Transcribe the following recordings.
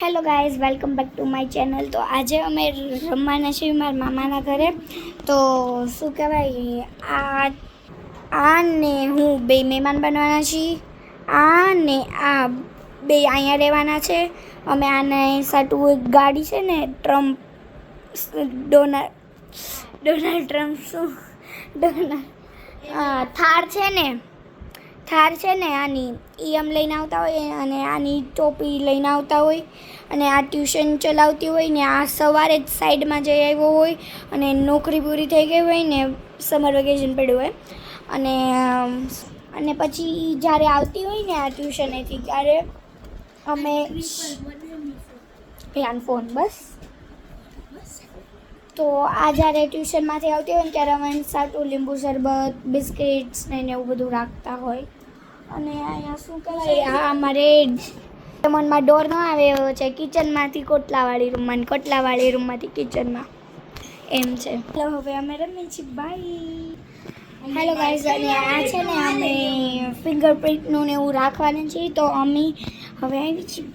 Hello guys, welcome back to my channel. તો આજે અમે રમવાના છીએ મારા મામાના ઘરે. તો શું કહેવાય, આ ને હું બે મહેમાન બનવાના છીએ. આ ને આ બે અહીંયા રહેવાના છે. અમે આને સાટું એક ગાડી છે ને, ડોનાલ્ડ ટ્રમ્પ થાર છે ને આની એ આમ લઈને આવતા હોય, અને આની ટોપી લઈને આવતા હોય, અને આ ટ્યુશન ચલાવતી હોય ને આ સવારે જ સાઈડમાં જઈ આવ્યો હોય, અને નોકરી પૂરી થઈ ગઈ હોય ને સમર વેકેશન પડ્યું હોય, અને પછી જ્યારે આવતી હોય ને આ ટ્યુશનેથી ત્યારે અમે ફોન બસ. તો આ જ્યારે ટ્યુશનમાંથી આવતી હોય ને ત્યારે અમે સાટું લીંબુ શરબત, બિસ્કિટ્સ ને એવું બધું રાખતા હોય. અને અહીંયા શું કહેવાય, આ અમારે મનમાં ડોર ન આવે એવો છે, કિચનમાંથી કોટલાવાળી રૂમમાંથી કિચનમાં એમ છે. ચાલો હવે અમે રમીએ છીએ. બાય. હેલો ગાઈઝ, અને આ છે ને અમે ફિંગરપ્રિન્ટનું ને એવું રાખવાનું છીએ. તો અમે હવે આવી છીએ.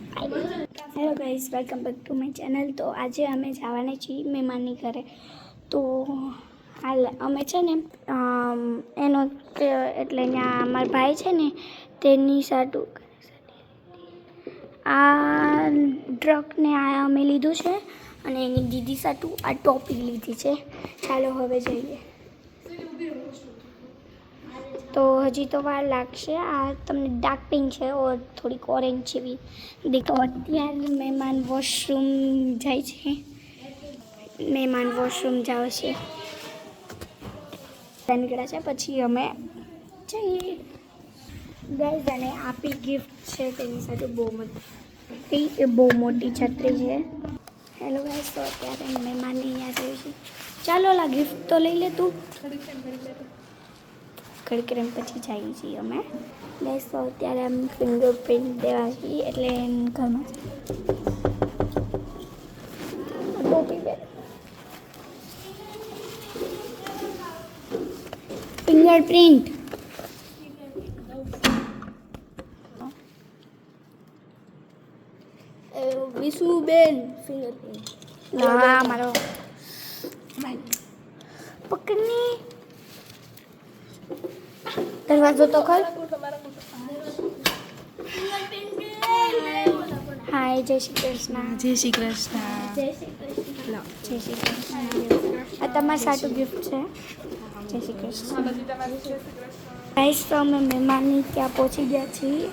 Hello guys, welcome back to my channel. તો આજે અમે જવાના છીએ મહેમાનની ઘરે. તો હાલ અમે છે ને એનો એટલે ત્યાં અમારા ભાઈ છે ને તેની સાટું આ ટ્રકને આ અમે લીધું છે, અને એની દીદી સાટું આ ટોપી લીધી છે. ચાલો હવે જઈએ. તો હજી તો વાર લાગશે. આ તમને ડાર્ક પિંક છે ઓર થોડીક ઓરેન્જ જેવી દેખો. અત્યારે મહેમાન વોશરૂમ જાય છે. જાવ છે, નીકળ્યા છે. પછી અમે જઈએ ગાઈઝ. અને આપી ગિફ્ટ છે તેની સાથે બહુ મોટી છત્રી છે. હેલો ગાઈઝ, તો અત્યારે મહેમાનની અહીંયા જઈએ છીએ. ચાલો લા ગિફ્ટ તો લઈ લે તું. ઘડીક પછી જઈએ છીએ અમે ગાઈઝ. તો અત્યારે આમ ફિંગરપ્રિન્ટ દેવા છીએ, એટલે ઘરમાં ફિંગરપ્રિન્ટ વિશુબેન ફિંગરપ્રિન્ટ ના મારો પકડની દરવાજો તો ખોલ. હાય, જય શ્રી કૃષ્ણ. જય શ્રી કૃષ્ણ. જય શ્રી કૃષ્ણ. આ તમારા સાટું ગિફ્ટ છે. જય શ્રી કૃષ્ણ. ગાઈસ, તો અમે મહેમાનની ત્યાં પહોંચી ગયા છીએ.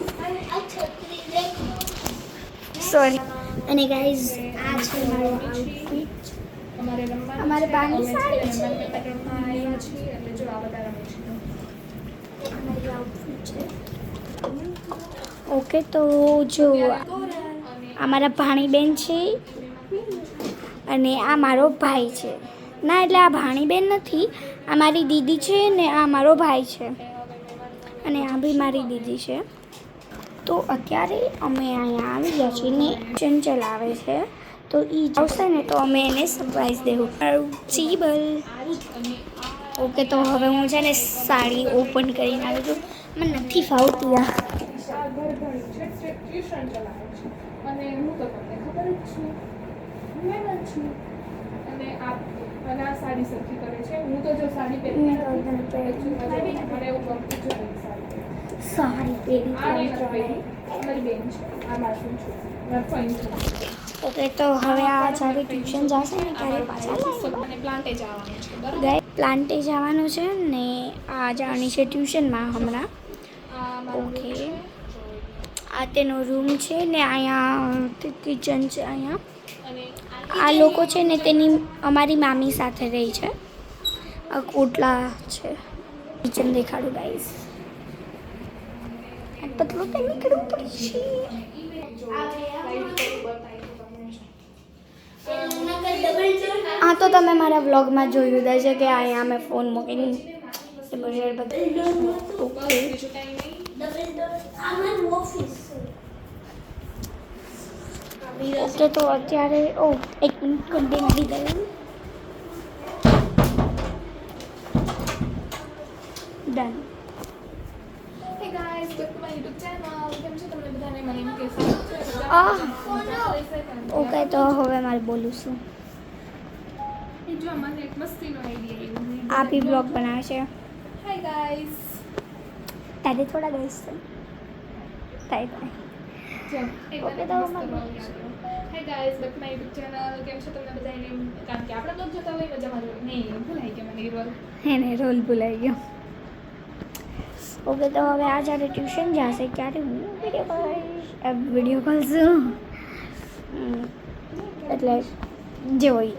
સોરી. અને ગાઈઝ, આ છે મારો આઉટફિટ. અમારે બાની સાડી છે. અમારી આઉટફિટ છે. ઓકે, તો જો અમારા ભાણીબેન છે, અને આ મારો ભાઈ છે. ના, એટલે આ ભાણીબેન નથી, આ મારી દીદી છે, ને આ મારો ભાઈ છે, અને આ બી મારી દીદી છે. તો અત્યારે અમે અહીંયા આવી ગયા છીએ ને ચંચલ આવે છે. તો એ આવશે ને તો અમે એને સરપ્રાઈઝ દેવું. ચીબલ. ઓકે, તો હવે હું છે ને સાડી ઓપન કરીને આવી છું. મને નથી ફાવતી આ. અને હું તો તમને ખબર જ છું, મહેનત છું. અને આ સાડી સરખી કરે છે. હું તો જો સાડી પહેરી મને એવું ગમતું છે સાડી પહેરી અમારી બેન છે, આ મારું છું, મારું ફાઈન છે. ઓકે, તો હવે આ જ્યારે ટ્યુશન જશે ને ત્યારે પાછા મને પ્લાન્ટે જવાનું છે. પ્લાન્ટે જવાનું છે ને આ જવાની છે ટ્યુશનમાં હમણાં. ઓકે, આ તેનો રૂમ છે ને અહીંયા કિચન છે. અહીંયા આ લોકો છે ને તેની અમારી મામી સાથે રહી છે. આ કોટલા છે. કિચન દેખાડું ગાઈસ. પતલું તો નીકળવું પડશે. આ તો તમે મારા વ્લોગમાં જોયું હશે કે અહીંયા અમે ફોન મૂકીને ઓકે. તો અત્યારે એક મિનિટ કંડી નાખી દઉં. Done. Hey guys, welcome to my YouTube channel. કેમ છો તમને બધાને? મને એમ કે સારું છે. ઓકે તો હવે મારે બોલું છું એ જો મને એક મસ્તીનો આઈડિયા આવ્યો. આ બી બ્લોગ બનાવે છે હાય ગાઈસ. તારે થોડા ગઈશ થાય જો એક Okay, મને તો મસ્ત અમારે vlog યાદ આવ્યો. Hi guys, back my YouTube channel. કેમ છો તમને બધાને? કારણ કે આપણે બ્લોગ જોતા હોય મજામાં જ હોય. નહીં ભૂલાઈ ગયા મને એ રોલ. એને રોલ ભૂલાઈ ગયો ઓકે તો હવે આ જ્યારે ટ્યુશન જશે ત્યારે હું વિડીયો કોલ છું એટલે જે હોય